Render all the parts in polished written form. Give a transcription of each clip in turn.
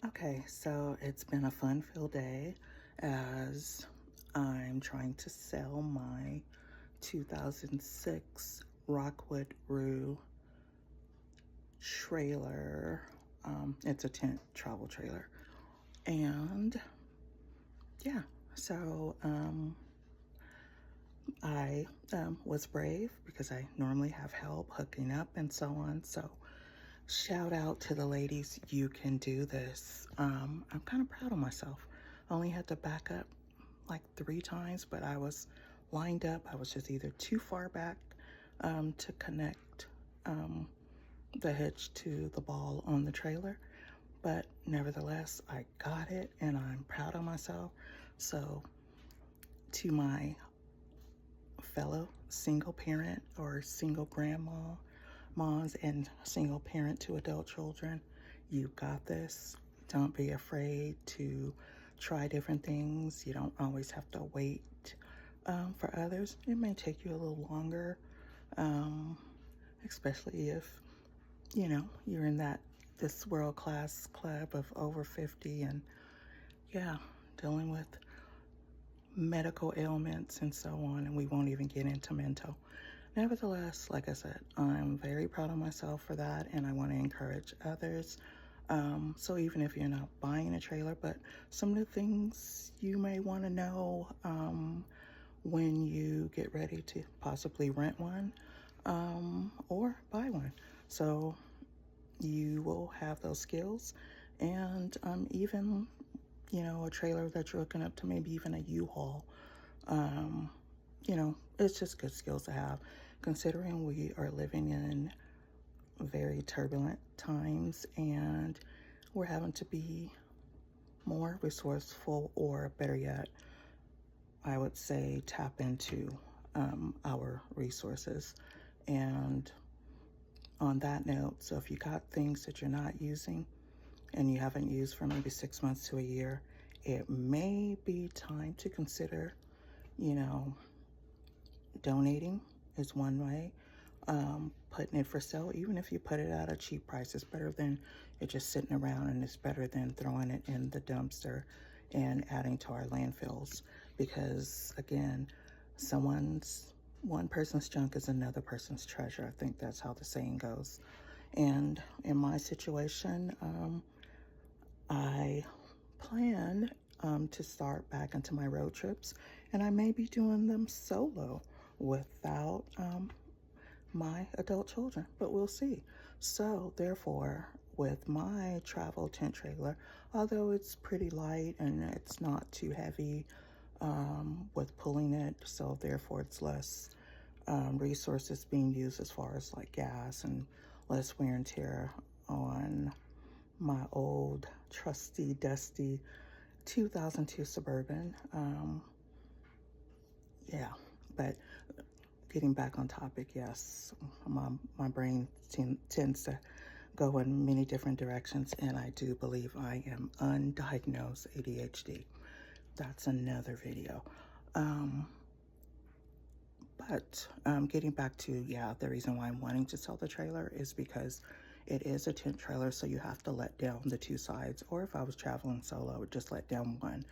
Okay, so it's been a fun-filled day as I'm trying to sell my 2006 Rockwood Rue trailer. It's a tent travel trailer. And yeah, so I was brave because I normally have help hooking up and so on. So shout out to the ladies, you can do this. I'm kind of proud of myself. I only had to back up like 3 times, but I was lined up. I was just either too far back to connect the hitch to the ball on the trailer. But nevertheless, I got it and I'm proud of myself. So, to my fellow single parent or single grandma, moms, and single parent to adult children, you got this. Don't be afraid to try different things. You don't always have to wait for others. It may take you a little longer, um, especially if you're in this world class club of over 50 and yeah, dealing with medical ailments and so on, and we won't even get into mental. Nevertheless, like I said, I'm very proud of myself for that, and I want to encourage others. So even if you're not buying a trailer, but some of the things you may want to know when you get ready to possibly rent one or buy one. So you will have those skills, and even a trailer that you're looking up to, maybe even a U-Haul. Um, it's just good skills to have, considering we are living in very turbulent times and we're having to be more resourceful, or better yet, I would say tap into our resources. And on that note, so if you got things that you're not using and you haven't used for maybe 6 months to a year, it may be time to consider, you know, donating is one way. Putting it for sale, even if you put it at a cheap price, it's better than it just sitting around, and it's better than throwing it in the dumpster and adding to our landfills. Because again, one person's junk is another person's treasure. I think that's how the saying goes. And in my situation, I plan to start back into my road trips, and I may be doing them solo without my adult children, but we'll see. So, therefore, with my travel tent trailer, although it's pretty light and it's not too heavy with pulling it, so therefore it's less resources being used as far as like gas and less wear and tear on my old trusty dusty 2002 Suburban. Yeah, but getting back on topic, yes, my brain tends to go in many different directions, and I do believe I am undiagnosed ADHD. That's another video. Um, but getting back to, yeah, the reason why I'm wanting to sell the trailer is because it is a tent trailer, so you have to let down the two sides. Or if I was traveling solo, I would just let down one.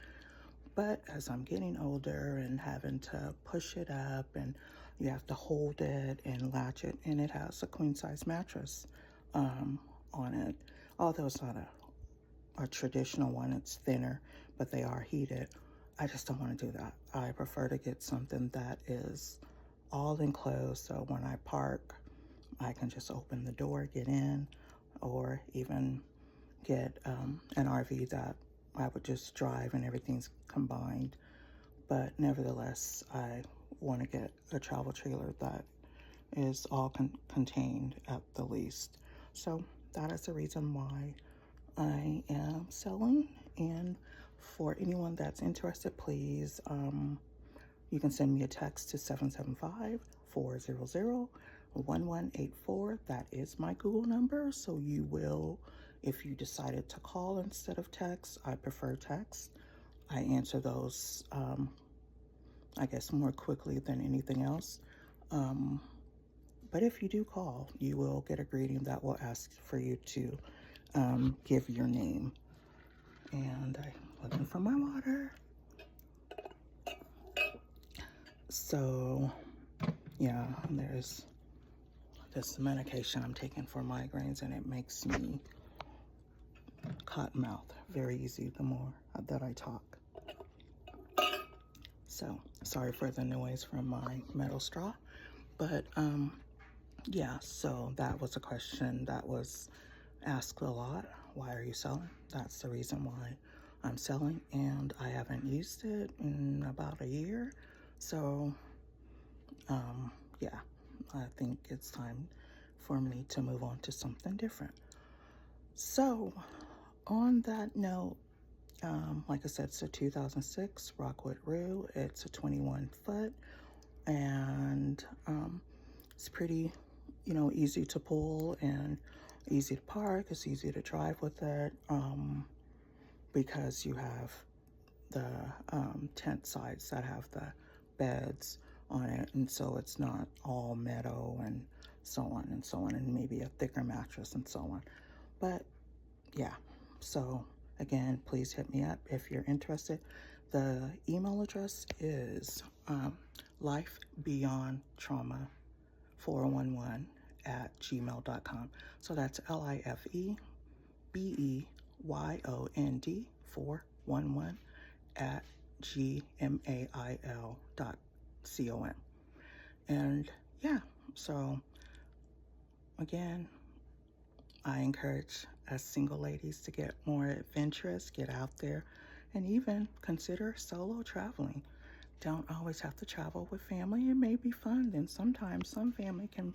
But as I'm getting older and having to push it up, and you have to hold it and latch it, and it has a queen size mattress on it. Although it's not a traditional one, it's thinner, but they are heated. I just don't want to do that. I prefer to get something that is all enclosed, so when I park, I can just open the door, get in, or even get an RV that I would just drive and everything's combined. But nevertheless, I want to get a travel trailer that is all contained at the least. So that is the reason why I am selling. And for anyone that's interested, please, you can send me a text to 775-400-1184. That is my Google number. So you will, if you decided to call instead of text, I prefer text. I answer those, I guess, more quickly than anything else. But if you do call, you will get a greeting that will ask for you to give your name. And I'm looking for my water. So, yeah, there's this medication I'm taking for migraines, and it makes me cotton mouth very easy the more that I talk. So, sorry for the noise from my metal straw. But, yeah, so that was a question that was asked a lot. Why are you selling? That's the reason why I'm selling, and I haven't used it in about a year. So, yeah, I think it's time for me to move on to something different. So, on that note, like I said, it's a 2006 Rockwood Rue. It's a 21 foot, and it's pretty, easy to pull and easy to park. It's easy to drive with it, because you have the tent sides that have the beds on it, and so it's not all metal and so on and so on, and maybe a thicker mattress and so on. But yeah, so again, please hit me up if you're interested. The email address is lifebeyondtrauma411 at gmail.com. So that's LIFEBEYOND 411 at gmail.com. And yeah, so again, I encourage us single ladies to get more adventurous, get out there, and even consider solo traveling. Don't always have to travel with family. It may be fun, and sometimes some family can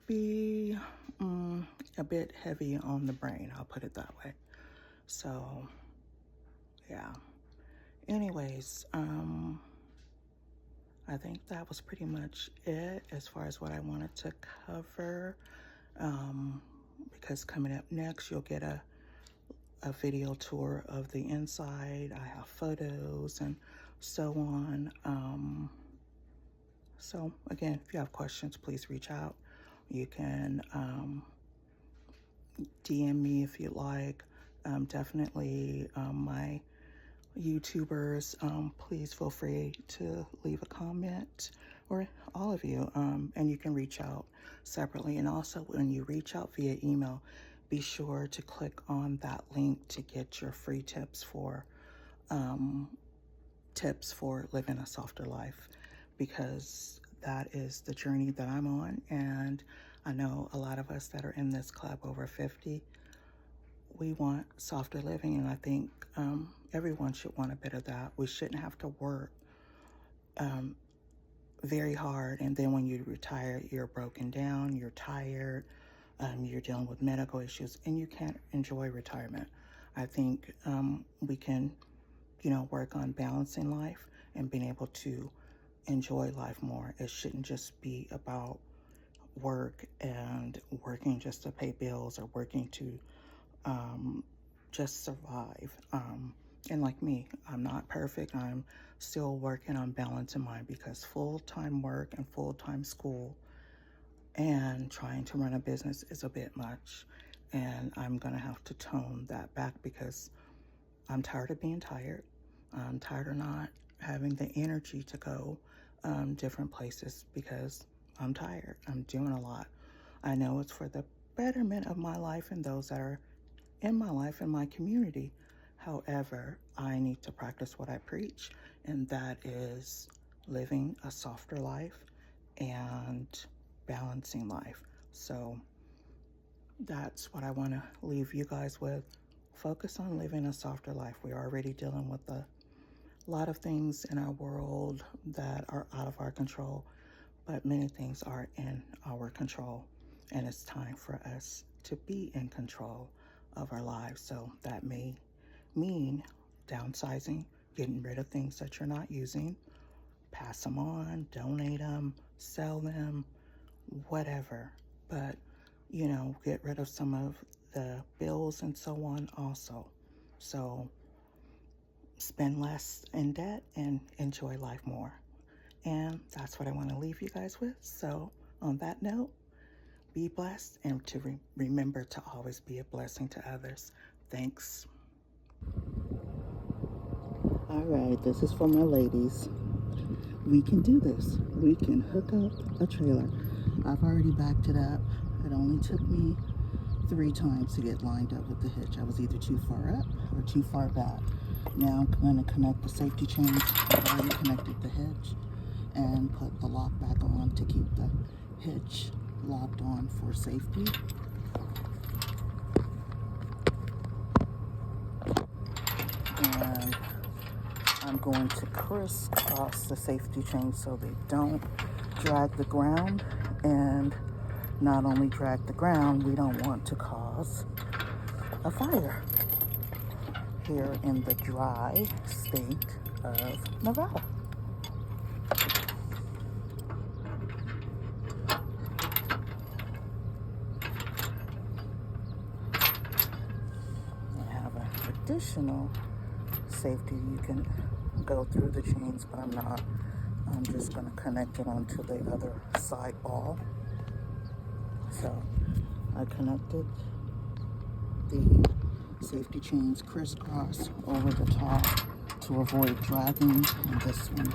be a bit heavy on the brain. I'll put it that way. So, yeah. Anyways, I think that was pretty much it as far as what I wanted to cover. Because coming up next, you'll get a video tour of the inside. I have photos and so on. So again, if you have questions, please reach out. You can DM me if you like. Definitely my YouTubers, please feel free to leave a comment, or all of you, and you can reach out separately. And also, when you reach out via email, be sure to click on that link to get your free tips for living a softer life, because that is the journey that I'm on. And I know a lot of us that are in this club over 50, we want softer living, and I think everyone should want a bit of that. We shouldn't have to work very hard, and then when you retire, you're broken down, you're tired, you're dealing with medical issues, and you can't enjoy retirement. I think we can, work on balancing life and being able to enjoy life more. It shouldn't just be about work and working just to pay bills, or working to just survive. And like me, I'm not perfect. I'm still working on balancing mine, because full-time work and full-time school and trying to run a business is a bit much. And I'm going to have to tone that back, because I'm tired of being tired. I'm tired of not having the energy to go different places, because I'm tired. I'm doing a lot. I know it's for the betterment of my life and those that are in my life and my community. However, I need to practice what I preach, and that is living a softer life and balancing life. So that's what I want to leave you guys with. Focus on living a softer life. We're already dealing with a lot of things in our world that are out of our control, but many things are in our control, and it's time for us to be in control of our lives. So that may mean downsizing, getting rid of things that you're not using, pass them on, donate them, sell them, whatever. But, get rid of some of the bills and so on also. So spend less in debt and enjoy life more. And that's what I want to leave you guys with. So on that note, be blessed, and to remember to always be a blessing to others. Thanks. All right, this is for my ladies. We can do this. We can hook up a trailer. I've already backed it up. It only took me 3 times to get lined up with the hitch. I was either too far up or too far back. Now I'm going to connect the safety chains. I've already connected the hitch and put the lock back on to keep the hitch locked on for safety. And I'm going to crisscross the safety chains so they don't drag the ground, and not only drag the ground, we don't want to cause a fire here in the dry state of Nevada. I have an additional safety. You can go through the chains, but I'm not. I'm just going to connect it onto the other side ball. So I connected the safety chains crisscross over the top to avoid dragging, and this one,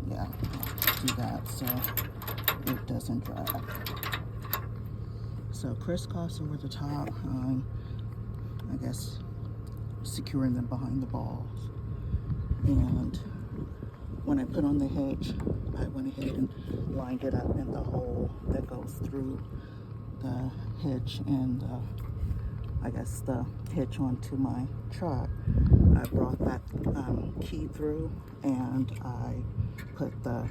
yeah, I'll do that so it doesn't drag. So crisscross over the top, I guess securing them behind the balls. And when I put on the hitch, I went ahead and lined it up in the hole that goes through the hitch and I guess the hitch onto my truck. I brought that key through, and I put the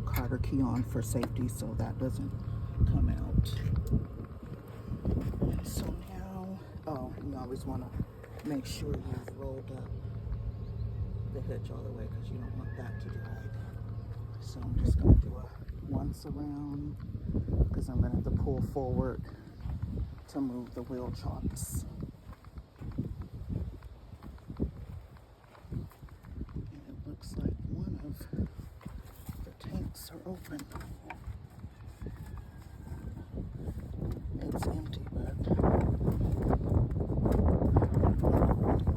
Carter key on for safety so that doesn't come out. And so now, oh, you always want to make sure you've rolled up the hitch all the way because you don't want that to drag. So I'm just going to do a once around because I'm going to have to pull forward to move the wheel chocks. And it looks like one of the tanks are open. It's empty, but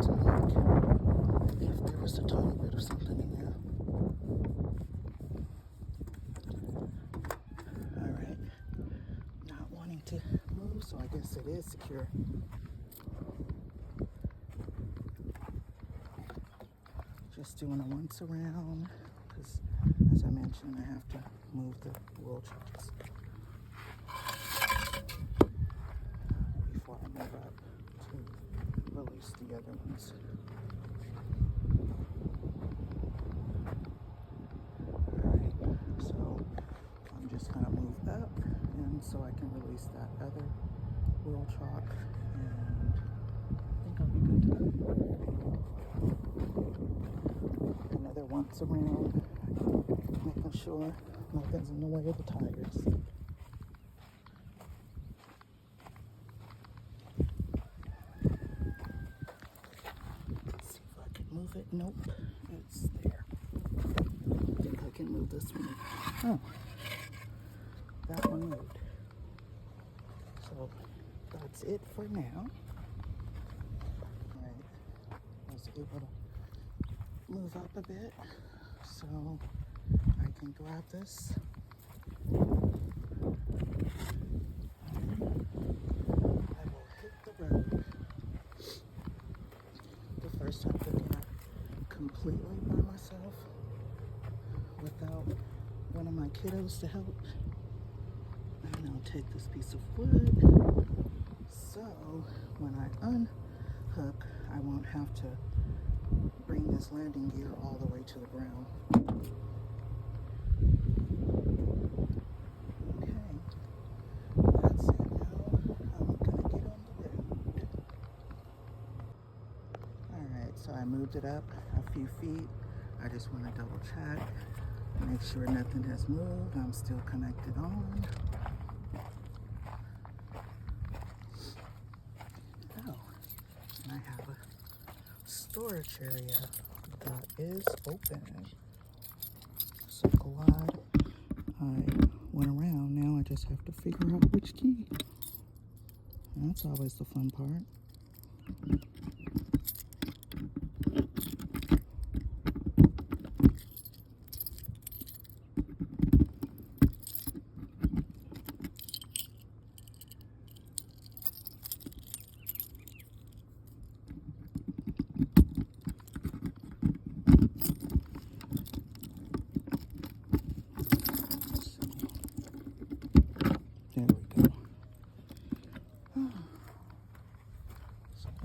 to look if there was a tiny bit of something in there. Alright, not wanting to move, so I guess it is secure. Just doing a once around, because as I mentioned, I have to move the wheel chocks before I move up to release the other ones. Alright, so I'm just going to move up, and so I can release that other wheel chock, and I think I'll be good to go. Another once around, making sure nothing's in the way of the tires. Let's see if I can move it. Nope, it's there. I think I can move this one. Oh, that one moved. So that's it for now. Alright, I was able to move up a bit so I can grab this. I will hit the road. The first time picking up completely by myself without one of my kiddos to help. And I'll take this piece of wood so when I unhook, I won't have to bring this landing gear all the way to the ground. Okay, that's it now. I'm gonna get on the road. Alright, so I moved it up a few feet. I just want to double check, make sure nothing has moved. I'm still connected on. Oh, and I have a storage area that is open. So glad I went around. Now I just have to figure out which key. And that's always the fun part.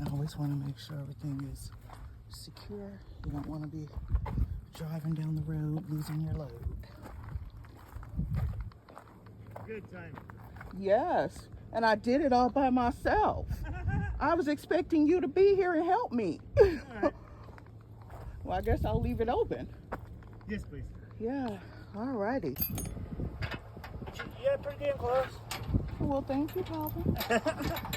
I always want to make sure everything is secure. You don't want to be driving down the road losing your load. Good time. Yes, and I did it all by myself. I was expecting you to be here and help me. Alright. Well, I guess I'll leave it open. Yes, please. Yeah, alrighty. Yeah, pretty damn close. Well, thank you, Calvin.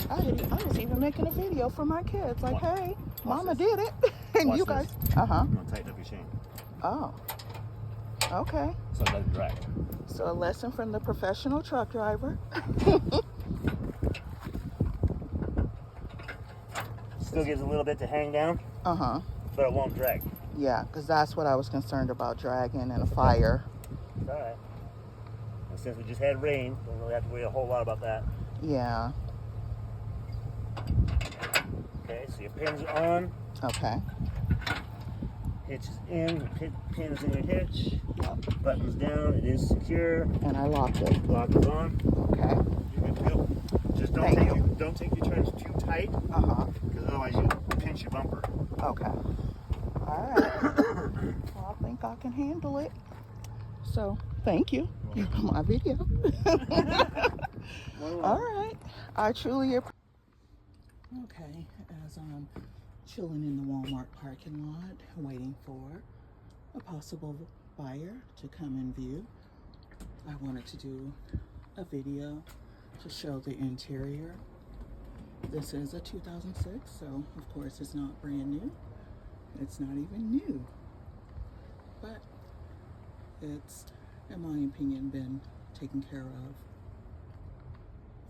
I was even making a video for my kids. Like, hey, Mama did it. And Watch you guys. this. Uh-huh. I'm going to tighten up your chain. Oh. Okay. So it doesn't drag. So a lesson from the professional truck driver. Still gives a little bit to hang down. Uh-huh. But it won't drag. Yeah, because that's what I was concerned about, dragging and a fire. It's all right. And since we just had rain, don't really have to worry a whole lot about that. Yeah. Okay, so your pin's on. Okay. Hitch is in. Your pin's in your hitch. Yep. Button's down. It is secure. And I locked it. Lock is on. Okay. You're good to go. Just don't take your turns too tight. Uh-huh. Because otherwise you pinch your bumper. Okay. All right. Well, I think I can handle it. So, thank you for my video. All right. I truly appreciate. Okay, as I'm chilling in the Walmart parking lot, waiting for a possible buyer to come and view, I wanted to do a video to show the interior. This is a 2006, so of course it's not brand new. It's not even new, but it's, in my opinion, been taken care of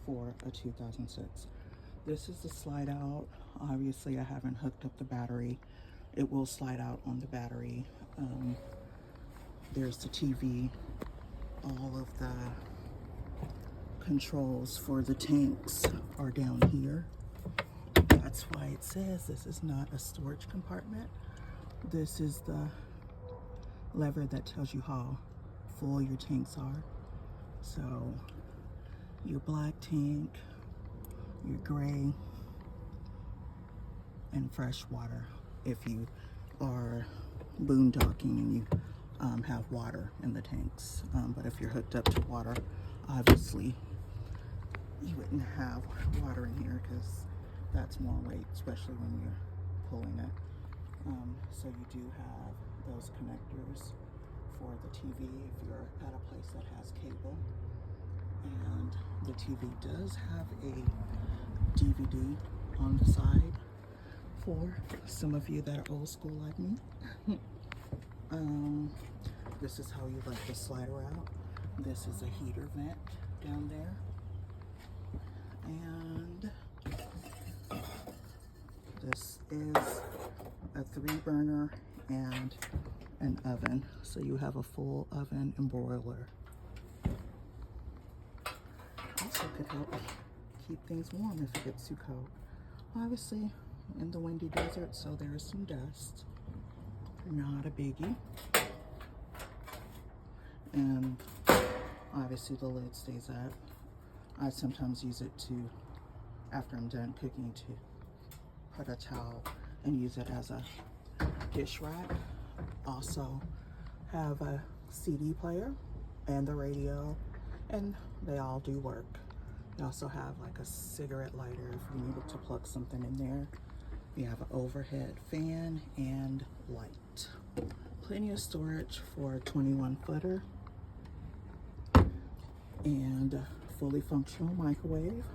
for a 2006. This is the slide out. Obviously I haven't hooked up the battery. It will slide out on the battery. There's the TV. All of the controls for the tanks are down here. That's why it says this is not a storage compartment. This is the lever that tells you how full your tanks are. So your black tank, your gray, and fresh water if you are boondocking and you have water in the tanks. But if you're hooked up to water, obviously you wouldn't have water in here because that's more weight, especially when you're pulling it. So you do have those connectors for the TV if you're at a place that has cable. And the TV does have a DVD on the side for some of you that are old school like me. This is how you let the slider out. This is a heater vent down there. And this is a 3-burner and an oven. So you have a full oven and broiler. Also could help keep things warm if it gets too cold. Obviously in the windy desert, so there is some dust. Not a biggie. And obviously the lid stays up. I sometimes use it to, after I'm done cooking, to put a towel and use it as a dish rack. Also have a CD player and the radio, and they all do work. You also have like a cigarette lighter if you needed to plug something in there. You have an overhead fan and light. Plenty of storage for a 21-footer. And a fully functional microwave.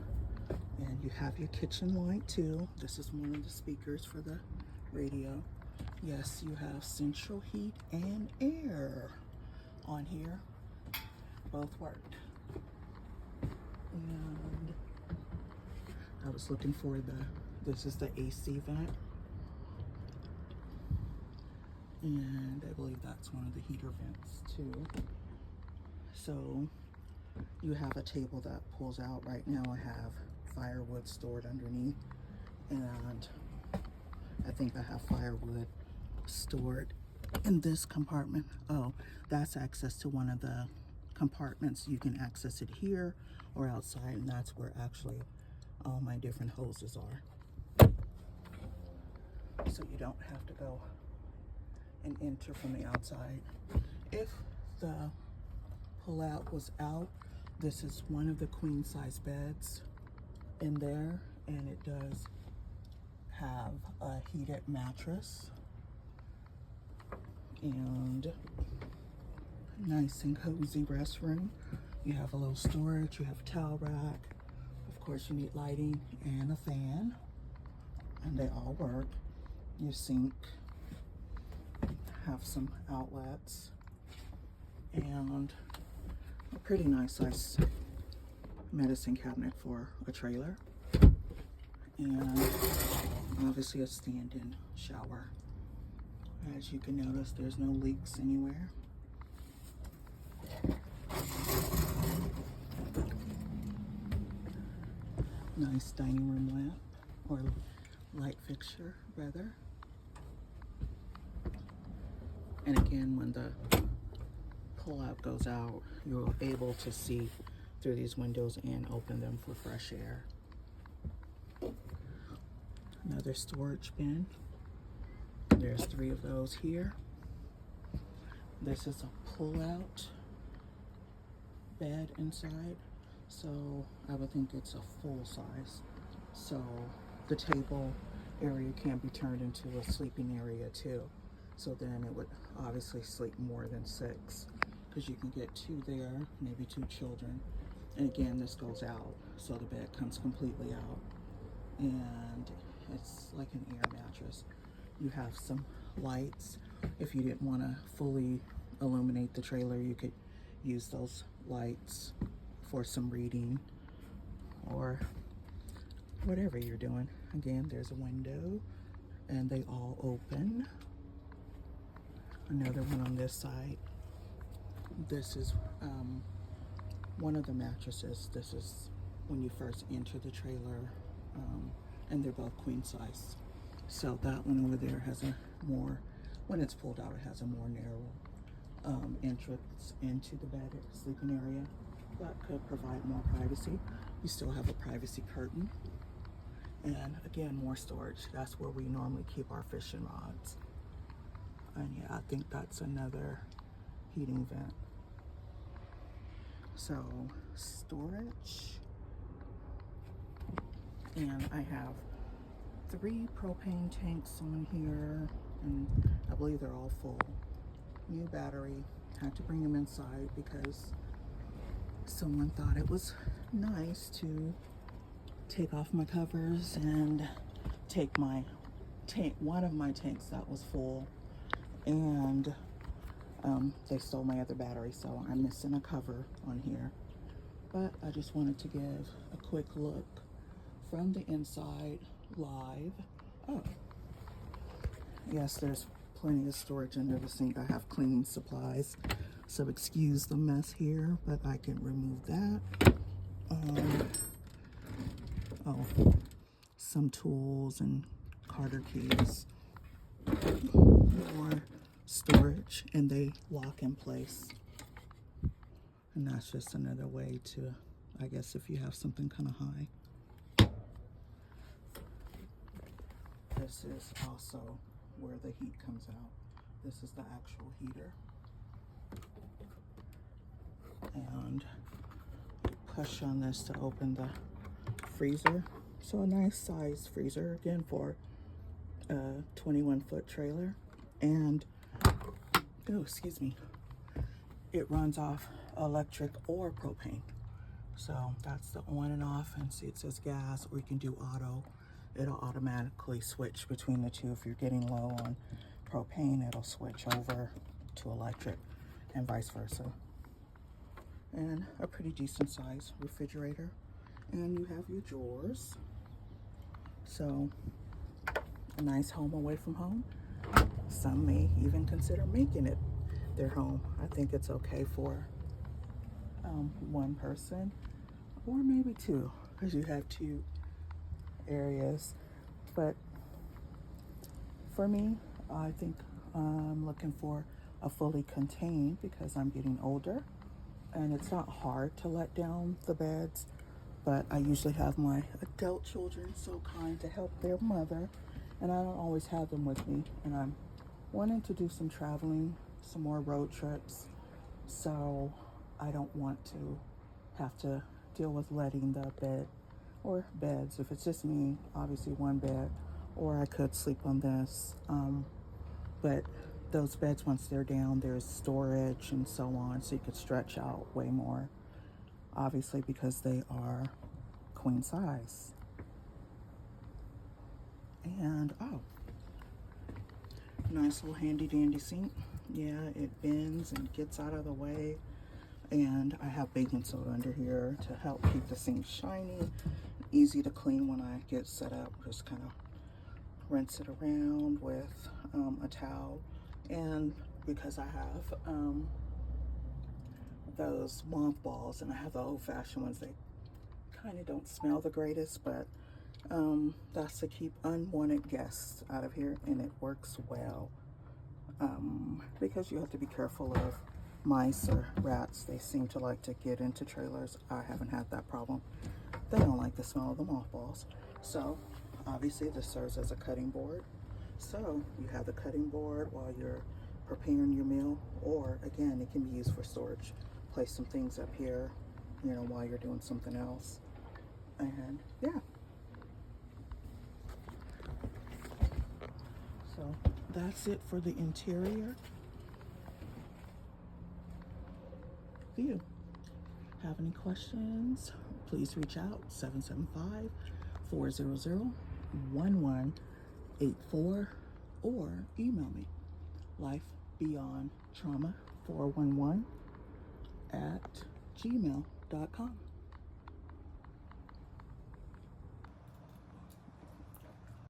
And you have your kitchen light too. This is one of the speakers for the radio. Yes, you have central heat and air on here. Both work. And I was looking for this is the AC vent. And I believe that's one of the heater vents too. So you have a table that pulls out. Right now I have firewood stored underneath, and I think I have firewood stored in this compartment. Oh, that's access to one of the compartments. You can access it here or outside, and that's where actually all my different hoses are. so you don't have to go and enter from the outside. If the pull-out was out, this is one of the queen size beds in there, and it does have a heated mattress and nice and cozy restroom. You have a little storage, you have a towel rack. Of course, you need lighting and a fan, and they all work. Your sink, have some outlets, and a pretty nice size medicine cabinet for a trailer, and obviously a stand-in shower. As you can notice, there's no leaks anywhere. Nice dining room lamp, or light fixture rather. And again, when the pull-out goes out, you're able to see through these windows and open them for fresh air. Another storage bin. There's 3 of those here. This is a pull-out bed inside, so I would think it's a full size. So the table area can be turned into a sleeping area too. So then it would obviously sleep more than 6, because you can get 2 there, maybe 2 children. And again, this goes out, so the bed comes completely out, and it's like an air mattress. You have some lights. If you didn't want to fully illuminate the trailer, you could use those lights for some reading or whatever you're doing. Again, there's a window, and they all open. Another one on this side. This is one of the mattresses. This is when you first enter the trailer, and they're both queen size. So that one over there has a more, when it's pulled out, it has a more narrow entrance into the bed sleeping area. That could provide more privacy. You still have a privacy curtain. And again, more storage. That's where we normally keep our fishing rods. And yeah, I think that's another heating vent. So, storage. And I have 3 propane tanks on here, and I believe they're all full. New battery. Had to bring them inside because someone thought it was nice to take off my covers and take my tank, one of my tanks that was full, and they stole my other battery, so I'm missing a cover on here. But I just wanted to give a quick look from the inside live. Oh, yes, there's plenty of storage under the sink. I have cleaning supplies, so excuse the mess here, but I can remove that. Oh, some tools and Carter keys. More storage, and they lock in place. And that's just another way to, I guess, if you have something kind of high. This is also where the heat comes out. This is the actual heater. And push on this to open the freezer. So a nice size freezer, again, for a 21-foot trailer. And, oh, excuse me, it runs off electric or propane. So that's the on and off, and see it says gas, or you can do auto. It'll automatically switch between the two. If you're getting low on propane, it'll switch over to electric, and vice versa. And a pretty decent size refrigerator. And you have your drawers. So a nice home away from home. Some may even consider making it their home. I think it's okay for one person, or maybe 2, because you have 2 areas. But for me, I think I'm looking for a fully contained, because I'm getting older and it's not hard to let down the beds, but I usually have my adult children so kind to help their mother and I don't always have them with me. And I'm wanting to do some traveling, some more road trips, so I don't want to have to deal with letting the bed or beds. If it's just me, obviously one bed, or I could sleep on this. But those beds, once they're down, there's storage and so on, so you could stretch out way more, obviously, because they are queen size. And oh, nice little handy dandy sink. Yeah, it bends and gets out of the way. And I have baking soda under here to help keep the sink shiny, easy to clean when I get set up. Just kind of rinse it around with a towel. And because I have those mothballs, and I have the old-fashioned ones, they kind of don't smell the greatest, but that's to keep unwanted guests out of here, and it works well. Because you have to be careful of mice or rats. They seem to like to get into trailers. I haven't had that problem. They don't like the smell of the mothballs. So obviously this serves as a cutting board. So you have the cutting board while you're preparing your meal, or again, it can be used for storage. Place some things up here, you know, while you're doing something else. And yeah. So that's it for the interior view. Have any questions, please reach out 775-400-1184 or email me lifebeyondtrauma411 at gmail.com.